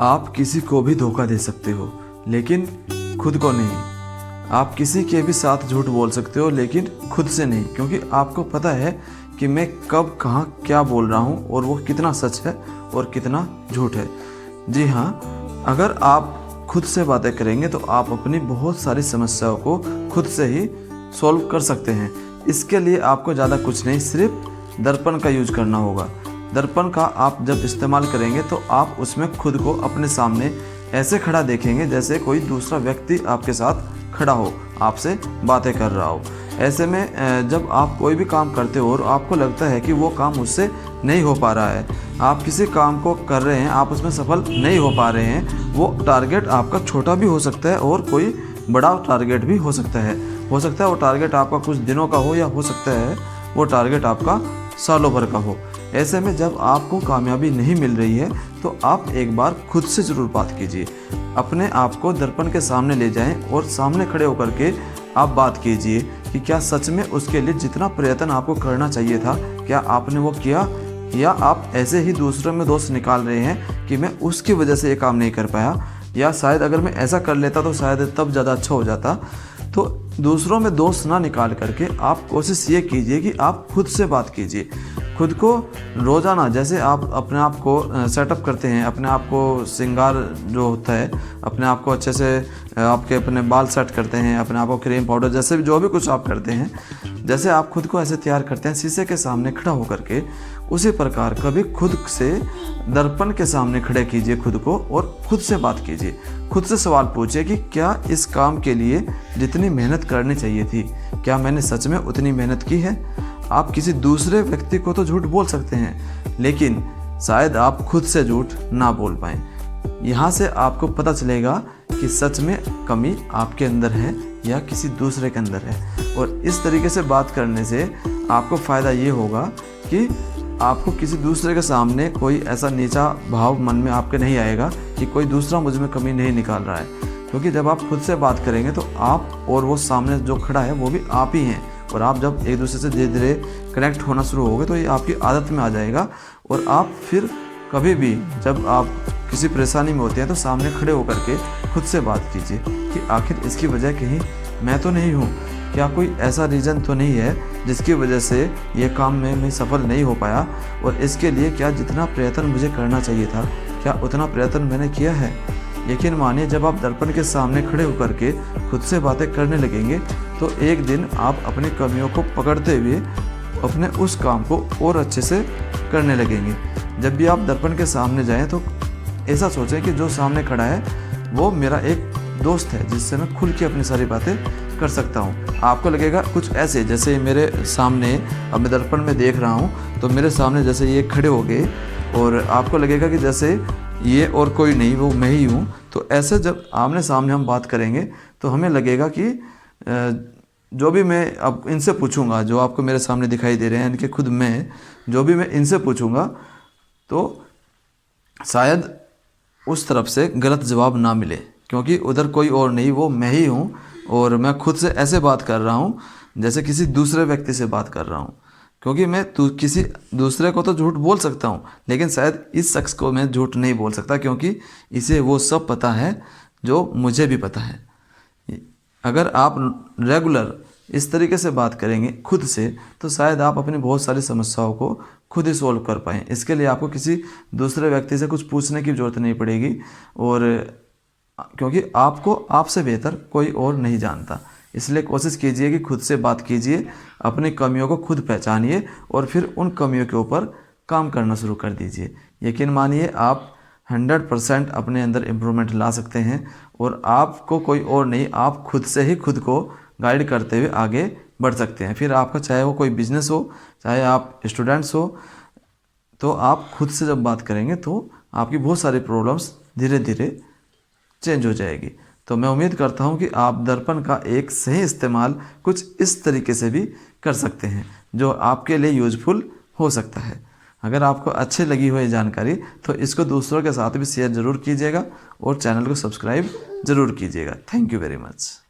आप किसी को भी धोखा दे सकते हो लेकिन खुद को नहीं। आप किसी के भी साथ झूठ बोल सकते हो लेकिन खुद से नहीं, क्योंकि आपको पता है कि मैं कब कहाँ क्या बोल रहा हूँ और वो कितना सच है और कितना झूठ है। जी हाँ, अगर आप खुद से बातें करेंगे तो आप अपनी बहुत सारी समस्याओं को खुद से ही सॉल्व कर सकते हैं। इसके लिए आपको ज़्यादा कुछ नहीं, सिर्फ दर्पण का यूज करना होगा। दर्पण का आप जब इस्तेमाल करेंगे तो आप उसमें खुद को अपने सामने ऐसे खड़ा देखेंगे जैसे कोई दूसरा व्यक्ति आपके साथ खड़ा हो, आपसे बातें कर रहा हो। ऐसे में जब आप कोई भी काम करते हो और आपको लगता है कि वो काम मुझसे नहीं हो पा रहा है, आप किसी काम को कर रहे हैं, आप उसमें सफल नहीं हो पा रहे हैं, वो टारगेट आपका छोटा भी हो सकता है और कोई बड़ा टारगेट भी हो सकता है। हो सकता है वो टारगेट आपका कुछ दिनों का हो या हो सकता है वो टारगेट आपका सालों भर का हो। ऐसे में जब आपको कामयाबी नहीं मिल रही है तो आप एक बार खुद से ज़रूर बात कीजिए। अपने आप को दर्पण के सामने ले जाएं और सामने खड़े होकर के आप बात कीजिए कि क्या सच में उसके लिए जितना प्रयत्न आपको करना चाहिए था, क्या आपने वो किया, या आप ऐसे ही दूसरों में दोष निकाल रहे हैं कि मैं उसकी वजह से ये काम नहीं कर पाया, या शायद अगर मैं ऐसा कर लेता तो शायद तब ज़्यादा अच्छा हो जाता। तो दूसरों में दोष ना निकाल करके आप कोशिश ये कीजिए कि आप खुद से बात कीजिए। खुद को रोज़ाना जैसे आप अपने आप को सेटअप करते हैं, अपने आप को श्रृंगार जो होता है, अपने आप को अच्छे से आपके अपने बाल सेट करते हैं, अपने आप को क्रीम पाउडर जैसे भी जो भी कुछ आप करते हैं, जैसे आप खुद को ऐसे तैयार करते हैं शीशे के सामने खड़ा होकर के, उसी प्रकार कभी खुद से दर्पण के सामने खड़े कीजिए खुद को और खुद से बात कीजिए। खुद से सवाल पूछिए कि क्या इस काम के लिए जितनी मेहनत करनी चाहिए थी, क्या मैंने सच में उतनी मेहनत की है। आप किसी दूसरे व्यक्ति को तो झूठ बोल सकते हैं लेकिन शायद आप खुद से झूठ ना बोल पाएँ। यहाँ से आपको पता चलेगा कि सच में कमी आपके अंदर है या किसी दूसरे के अंदर है। और इस तरीके से बात करने से आपको फ़ायदा ये होगा कि आपको किसी दूसरे के सामने कोई ऐसा नीचा भाव मन में आपके नहीं आएगा कि कोई दूसरा मुझ में कमी नहीं निकाल रहा है, क्योंकि जब आप खुद से बात करेंगे तो आप और वो सामने जो खड़ा है वो भी आप ही हैं। और आप जब एक दूसरे से धीरे धीरे कनेक्ट होना शुरू होगे तो ये आपकी आदत में आ जाएगा और आप फिर कभी भी जब आप किसी परेशानी में होते हैं तो सामने खड़े होकर के खुद से बात कीजिए कि आखिर इसकी वजह कहीं मैं तो नहीं हूँ, क्या कोई ऐसा रीज़न तो नहीं है जिसकी वजह से ये काम में मैं सफल नहीं हो पाया, और इसके लिए क्या जितना प्रयत्न मुझे करना चाहिए था क्या उतना प्रयत्न मैंने किया है। यकीन मानिए जब आप दर्पण के सामने खड़े होकर के खुद से बातें करने लगेंगे तो एक दिन आप अपनी कमियों को पकड़ते हुए अपने उस काम को और अच्छे से करने लगेंगे। जब भी आप दर्पण के सामने जाएं तो ऐसा सोचें कि जो सामने खड़ा है वो मेरा एक दोस्त है जिससे मैं खुल के अपनी सारी बातें कर सकता हूँ। आपको लगेगा कुछ ऐसे जैसे मेरे सामने अब मैं दर्पण में देख रहा हूँ तो मेरे सामने जैसे ये खड़े हो गए और आपको लगेगा कि जैसे ये और कोई नहीं वो मैं ही हूँ। तो ऐसे जब आमने सामने हम बात करेंगे तो हमें लगेगा कि जो भी मैं अब इनसे पूछूंगा, जो आपको मेरे सामने दिखाई दे रहे हैं इनके खुद मैं, जो भी मैं इनसे पूछूंगा तो शायद उस तरफ से गलत जवाब ना मिले, क्योंकि उधर कोई और नहीं वो मैं ही हूँ और मैं खुद से ऐसे बात कर रहा हूँ जैसे किसी दूसरे व्यक्ति से बात कर रहा हूँ। क्योंकि मैं किसी दूसरे को तो झूठ बोल सकता हूँ लेकिन शायद इस शख्स को मैं झूठ नहीं बोल सकता, क्योंकि इसे वो सब पता है जो मुझे भी पता है। अगर आप रेगुलर इस तरीके से बात करेंगे खुद से तो शायद आप अपनी बहुत सारी समस्याओं को खुद ही सॉल्व कर पाएँ। इसके लिए आपको किसी दूसरे व्यक्ति से कुछ पूछने की ज़रूरत नहीं पड़ेगी, और क्योंकि आपको आपसे बेहतर कोई और नहीं जानता। इसलिए कोशिश कीजिए कि खुद से बात कीजिए, अपनी कमियों को खुद पहचानिए और फिर उन कमियों के ऊपर काम करना शुरू कर दीजिए। यकीन मानिए आप 100% अपने अंदर इम्प्रूवमेंट ला सकते हैं और आपको कोई और नहीं, आप खुद से ही खुद को गाइड करते हुए आगे बढ़ सकते हैं। फिर आपका चाहे वो कोई बिजनेस हो, चाहे आप स्टूडेंट्स हो, तो आप खुद से जब बात करेंगे तो आपकी बहुत सारी प्रॉब्लम्स धीरे धीरे चेंज हो जाएगी। तो मैं उम्मीद करता हूं कि आप दर्पण का एक सही इस्तेमाल कुछ इस तरीके से भी कर सकते हैं जो आपके लिए यूजफुल हो सकता है। अगर आपको अच्छी लगी हो ये जानकारी तो इसको दूसरों के साथ भी शेयर ज़रूर कीजिएगा और चैनल को सब्सक्राइब ज़रूर कीजिएगा। Thank you very much.